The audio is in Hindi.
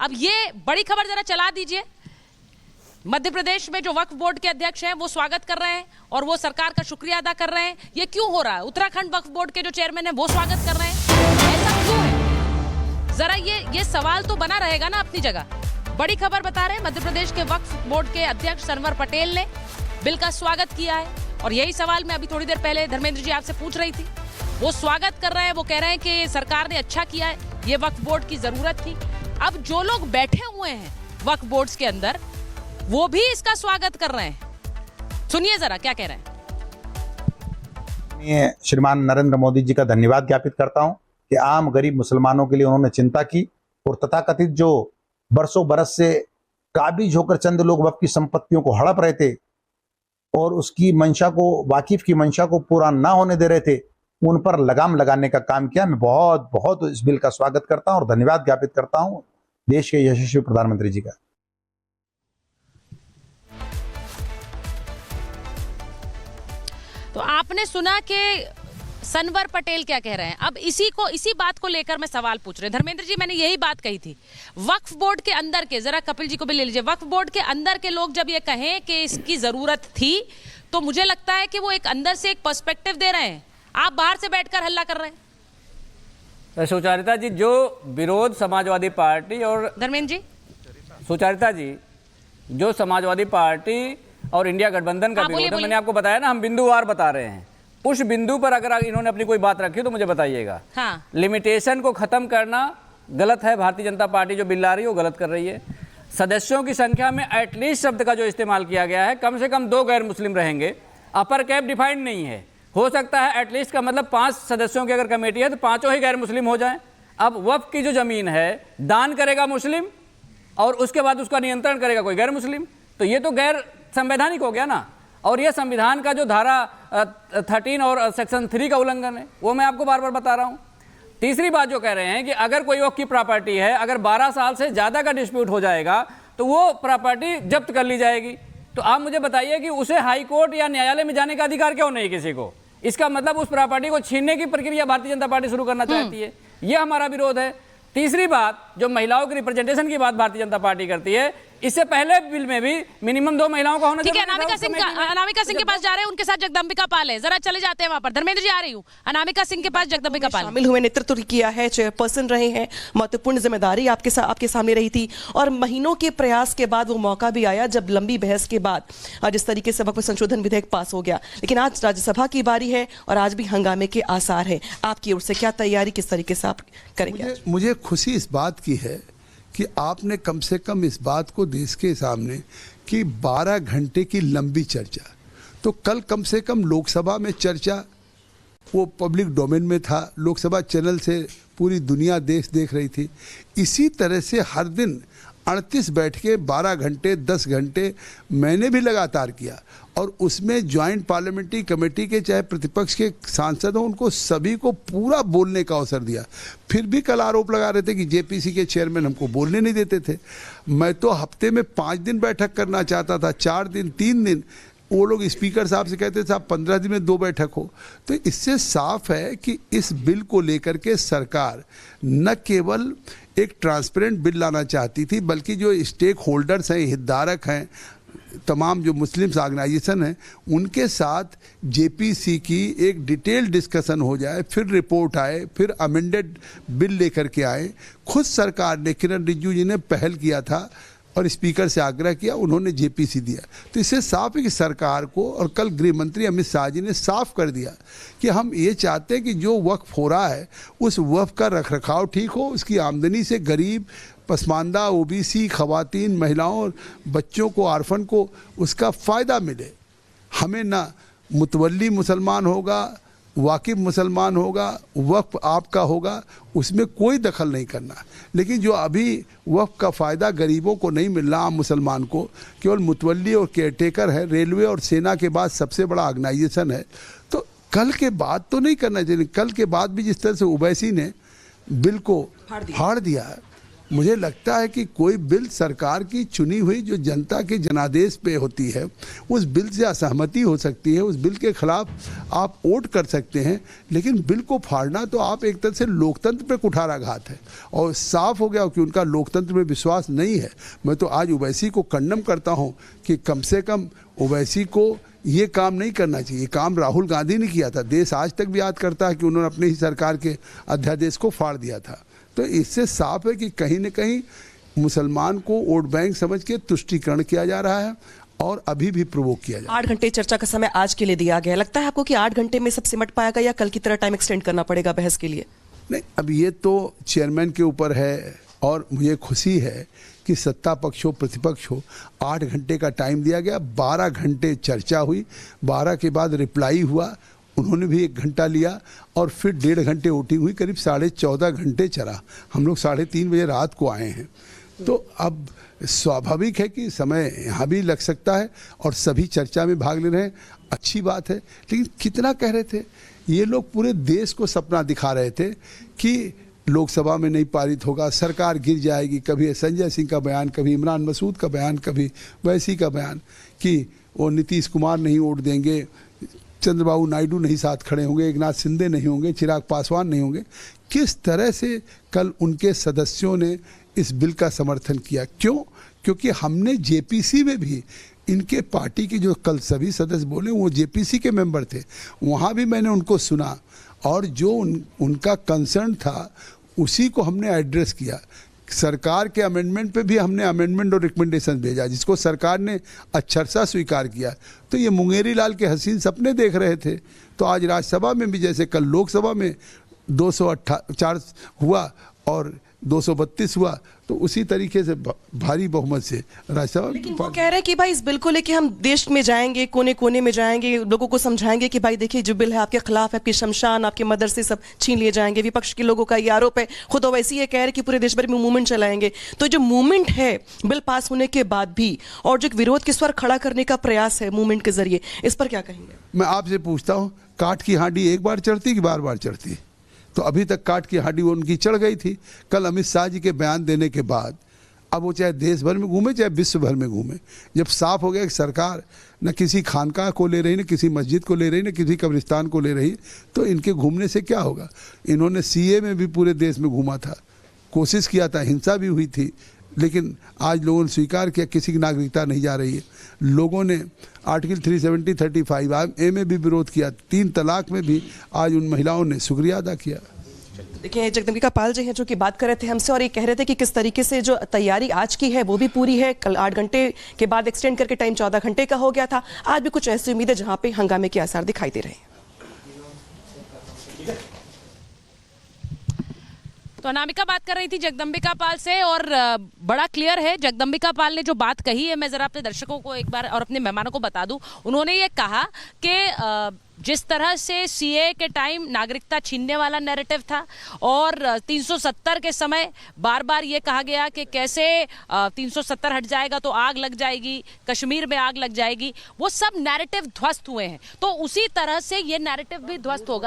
अब ये बड़ी खबर जरा चला दीजिए। मध्य प्रदेश में जो वक्फ बोर्ड के अध्यक्ष हैं वो स्वागत कर रहे हैं और वो सरकार का शुक्रिया अदा कर रहे हैं। ये क्यों हो रहा है? उत्तराखंड वक्फ बोर्ड के जो चेयरमैन है वो स्वागत कर रहे हैं, ऐसा क्यों है? जरा ये सवाल तो बना रहेगा ना अपनी जगह। बड़ी खबर बता रहे हैं, मध्य प्रदेश के वक्फ बोर्ड के अध्यक्ष सनवर पटेल ने बिल का स्वागत किया है और यही सवाल मैं अभी थोड़ी देर पहले धर्मेंद्र जी आपसे पूछ रही थी। वो स्वागत कर रहे हैं, वो कह रहे हैं कि सरकार ने अच्छा किया है, ये वक्फ बोर्ड की जरूरत थी। अब जो लोग बैठे हुए हैं वक्फ बोर्ड्स के अंदर वो भी इसका स्वागत कर रहे हैं। सुनिए जरा क्या कह रहे हैं। श्रीमान नरेंद्र मोदी जी का धन्यवाद ज्ञापित करता हूं कि आम गरीब मुसलमानों के लिए उन्होंने चिंता की और तथाकथित जो बरसों बरस से काबिज होकर चंद लोग वक्फ की संपत्तियों को हड़प रहे थे और उसकी मंशा को, वाकिफ की मंशा को पूरा ना होने दे रहे थे, उन पर लगाम लगाने का काम किया। मैं बहुत बहुत इस बिल का स्वागत करता हूं और धन्यवाद ज्ञापित करता हूं देश के यशस्वी प्रधानमंत्री जी का। तो आपने सुना कि सनवर पटेल क्या कह रहे हैं। अब इसी बात को लेकर मैं सवाल पूछ रहे हैं। धर्मेंद्र जी, मैंने यही बात कही थी, वक्फ बोर्ड के अंदर के, जरा कपिल जी को भी ले लीजिए, वक्फ बोर्ड के अंदर के लोग जब ये कहें कि इसकी जरूरत थी तो मुझे लगता है कि वो एक अंदर से एक पर्सपेक्टिव दे रहे हैं। आप बाहर से बैठकर हल्ला कर रहे हैं। सुचारिता जी, जो विरोध समाजवादी पार्टी और धर्मेंद्र जी, सुचारिता जी, जो समाजवादी पार्टी और इंडिया गठबंधन का विरोध है, मैंने आपको बताया ना, हम बिंदुवार बता रहे हैं। उस बिंदु पर अगर इन्होंने अपनी कोई बात रखी तो मुझे बताइएगा। हाँ। लिमिटेशन को खत्म करना गलत है। भारतीय जनता पार्टी जो बिल ला रही है वो गलत कर रही है। सदस्यों की संख्या में एटलीस्ट शब्द का जो इस्तेमाल किया गया है, कम से कम 2 गैर मुस्लिम रहेंगे। अपर कैप डिफाइंड नहीं है, हो सकता है एटलीस्ट का मतलब 5 सदस्यों की अगर कमेटी है तो 5 ही गैर मुस्लिम हो जाएं। अब वक्फ की जो जमीन है दान करेगा मुस्लिम और उसके बाद उसका नियंत्रण करेगा कोई गैर मुस्लिम, तो ये तो गैर संवैधानिक हो गया ना। और ये संविधान का जो धारा 13 और सेक्शन 3 का उल्लंघन है, वो मैं आपको बार बार बता रहा हूँ। तीसरी बात जो कह रहे हैं कि अगर कोई वक्फ की प्रॉपर्टी है, अगर 12 साल से ज़्यादा का डिस्प्यूट हो जाएगा तो वो प्रॉपर्टी जब्त कर ली जाएगी। तो आप मुझे बताइए कि उसे हाई कोर्ट या न्यायालय में जाने का अधिकार क्यों नहीं किसी को? इसका मतलब उस प्रॉपर्टी को छीनने की प्रक्रिया भारतीय जनता पार्टी शुरू करना चाहती है। ये हमारा विरोध है। तीसरी बात, जो महिलाओं के रिप्रेजेंटेशन की बात भारतीय जनता पार्टी करती है, इससे पहले बिल में भी मिनिमम 2 महिलाओं का होना चाहिए। ठीक है, अनामिका सिंह के पास जा रहे हैं, उनके साथ जगदम्बिका पाल है, जरा चले जाते हैं वहां पर। धर्मेंद्र जी, आ रही हूँ, अनामिका सिंह के पास जगदम्बिका पाल शामिल हुए, नेतृत्व किया है, चेयरपर्सन रहे हैं, महत्वपूर्ण जिम्मेदारी आपके सामने रही थी और महीनों के प्रयास के बाद वो मौका भी आया जब लंबी बहस के बाद जिस तरीके से वक्फ संशोधन विधेयक पास हो गया। लेकिन आज राज्यसभा की बारी है और आज भी हंगामे के आसार है। आपकी ओर से क्या तैयारी, किस तरीके से आप करेंगे? मुझे खुशी इस बात की है कि आपने कम से कम इस बात को देश के सामने कि 12 घंटे की लंबी चर्चा, तो कल कम से कम लोकसभा में चर्चा वो पब्लिक डोमेन में था, लोकसभा चैनल से पूरी दुनिया देख रही थी। इसी तरह से हर दिन 38 बैठकें, 12 घंटे, 10 घंटे मैंने भी लगातार किया और उसमें ज्वाइंट पार्लियामेंट्री कमेटी के चाहे प्रतिपक्ष के सांसद हों, उनको सभी को पूरा बोलने का अवसर दिया। फिर भी कल आरोप लगा रहे थे कि जेपीसी के चेयरमैन हमको बोलने नहीं देते थे। मैं तो हफ्ते में 5 दिन बैठक करना चाहता था, 4 दिन, 3 दिन। वो लोग स्पीकर साहब से कहते थे साहब 15 दिन में 2 बैठक हो। तो इससे साफ है कि इस बिल को लेकर के सरकार न केवल एक ट्रांसपेरेंट बिल लाना चाहती थी, बल्कि जो स्टेक होल्डर्स हैं, हितधारक हैं, तमाम जो मुस्लिम्स ऑर्गेनाइजेशन हैं, उनके साथ जेपीसी की एक डिटेल डिस्कशन हो जाए, फिर रिपोर्ट आए, फिर अमेंडेड बिल लेकर के आए। खुद सरकार ने, किरण रिजिजू जी ने पहल किया था और स्पीकर से आग्रह किया, उन्होंने जेपीसी दिया। तो इससे साफ है कि सरकार को, और कल गृह मंत्री अमित शाह जी ने साफ कर दिया कि हम ये चाहते हैं कि जो वक्फ हो रहा है उस वक्फ का रखरखाव ठीक हो, उसकी आमदनी से गरीब, पसमानदा, ओबीसी, खवातीन, महिलाओं और बच्चों को, आर्फन को उसका फ़ायदा मिले। हमें ना मुतवल्ली मुसलमान होगा, वाकिफ मुसलमान होगा, वक्फ आपका होगा, उसमें कोई दखल नहीं करना। लेकिन जो अभी वक्फ का फ़ायदा गरीबों को नहीं मिल रहा, आम मुसलमान को, केवल मुतवल्ली और केयरटेकर है, रेलवे और सेना के बाद सबसे बड़ा ऑर्गेनाइजेशन है। तो कल के बाद तो नहीं करना चाहिए। कल के बाद भी जिस तरह से ओवैसी ने बिल को फाड़ दिया है, मुझे लगता है कि कोई बिल सरकार की चुनी हुई जो जनता के जनादेश पे होती है, उस बिल से असहमति हो सकती है, उस बिल के खिलाफ आप वोट कर सकते हैं, लेकिन बिल को फाड़ना तो आप एक तरह से लोकतंत्र पे कुठाराघात है। और साफ हो गया कि उनका लोकतंत्र में विश्वास नहीं है। मैं तो आज ओवैसी को कंडम करता हूं कि कम से कम ओवैसी को ये काम नहीं करना चाहिए। ये काम राहुल गांधी ने किया था, देश आज तक भी याद करता है कि उन्होंने अपनी ही सरकार के अध्यादेश को फाड़ दिया था। तो इससे साफ है कि कहीं न कहीं मुसलमान को वोट बैंक समझ के तुष्टीकरण किया जा रहा है और अभी भी प्रोवोक किया जा रहा है। 8 घंटे चर्चा का समय आज के लिए दिया गया, लगता है आपको कि 8 घंटे में सब सिमट पाएगा या कल की तरह टाइम एक्सटेंड करना पड़ेगा बहस के लिए? नहीं, अब ये तो चेयरमैन के ऊपर है और मुझे खुशी है कि सत्ता पक्ष हो प्रतिपक्ष हो 8 घंटे का टाइम दिया गया। 12 घंटे चर्चा हुई, 12 के बाद रिप्लाई हुआ, उन्होंने भी 1 घंटा लिया और फिर 1.5 घंटे वोटिंग हुई, करीब 14.5 घंटे चला। हम लोग 3:30 बजे रात को आए हैं। तो अब स्वाभाविक है कि समय यहाँ भी लग सकता है और सभी चर्चा में भाग ले रहे हैं, अच्छी बात है। लेकिन कितना कह रहे थे ये लोग, पूरे देश को सपना दिखा रहे थे कि लोकसभा में नहीं पारित होगा, सरकार गिर जाएगी। कभी संजय सिंह का बयान, कभी इमरान मसूद का बयान, कभी वैसी का बयान कि वो नीतीश कुमार नहीं वोट देंगे, चंद्रबाबू नायडू नहीं साथ खड़े होंगे, एकनाथ शिंदे नहीं होंगे, चिराग पासवान नहीं होंगे। किस तरह से कल उनके सदस्यों ने इस बिल का समर्थन किया? क्यों? क्योंकि हमने जेपीसी में भी इनके पार्टी के जो कल सभी सदस्य बोले वो जेपीसी के मेंबर थे, वहाँ भी मैंने उनको सुना और जो उनका कंसर्न था उसी को हमने एड्रेस किया। सरकार के अमेंडमेंट पे भी हमने अमेंडमेंट और रिकमेंडेशन भेजा जिसको सरकार ने अक्षरशः स्वीकार किया। तो ये मुंगेरी लाल के हसीन सपने देख रहे थे। तो आज राज्यसभा में भी जैसे कल लोकसभा में 204 हुआ और 232 हुआ, तो उसी तरीके से भारी बहुमत से राज्यसभा। लेकिन वो कह रहे हैं कि भाई इस बिल को लेके हम देश में जाएंगे, कोने कोने में जाएंगे, लोगों को समझाएंगे कि भाई देखिए जो बिल है आपके खिलाफ है, आपकी शमशान, आपके मदरसे सब छीन लिए जाएंगे। विपक्ष के लोगों का ये आरोप है, खुद ओवैसी ये कह रहे हैं कि पूरे देश भर में मूवमेंट चलाएंगे। तो जो मूवमेंट है बिल पास होने के बाद भी और जो विरोध के स्वर खड़ा करने का प्रयास है मूवमेंट के जरिए, इस पर क्या कहेंगे? मैं आपसे पूछता हूँ, काठ की हांडी एक बार चढ़ती कि बार बार चढ़ती? तो अभी तक काठ की हांडी वो उनकी चढ़ गई थी। कल अमित शाह जी के बयान देने के बाद अब वो चाहे देश भर में घूमे चाहे विश्व भर में घूमे, जब साफ हो गया कि सरकार न किसी खानकाह को ले रही, न किसी मस्जिद को ले रही, न किसी कब्रिस्तान को ले रही, तो इनके घूमने से क्या होगा? इन्होंने सीए में भी पूरे देश में घूमा था, कोशिश किया था, हिंसा भी हुई थी, लेकिन आज लोगों ने स्वीकार किया किसी की नागरिकता नहीं जा रही है। लोगों ने आर्टिकल 370, 35 ए में भी विरोध किया, 3 तलाक में भी आज उन महिलाओं ने शुक्रिया अदा किया। देखिए जगदम्बिका पाल जी हैं जो कि बात कर रहे थे हमसे और ये कह रहे थे कि किस तरीके से जो तैयारी आज की है वो भी पूरी है। कल 8 घंटे के बाद एक्सटेंड करके टाइम 14 घंटे का हो गया था। आज भी कुछ ऐसी उम्मीद है जहां पे हंगामे के आसार दिखाई दे रहे हैं। तो अनामिका बात कर रही थी जगदम्बिका पाल से और बड़ा क्लियर है जगदम्बिका पाल ने जो बात कही है। मैं जरा अपने दर्शकों को एक बार और अपने मेहमानों को बता दूं, उन्होंने ये कहा कि जिस तरह से सीए के टाइम नागरिकता छीनने वाला नैरेटिव था और 370 के समय बार बार ये कहा गया कि कैसे 370 हट जाएगा तो आग लग जाएगी, कश्मीर में आग लग जाएगी, वो सब नैरेटिव ध्वस्त हुए हैं। तो उसी तरह से ये नैरेटिव भी ध्वस्त होगा।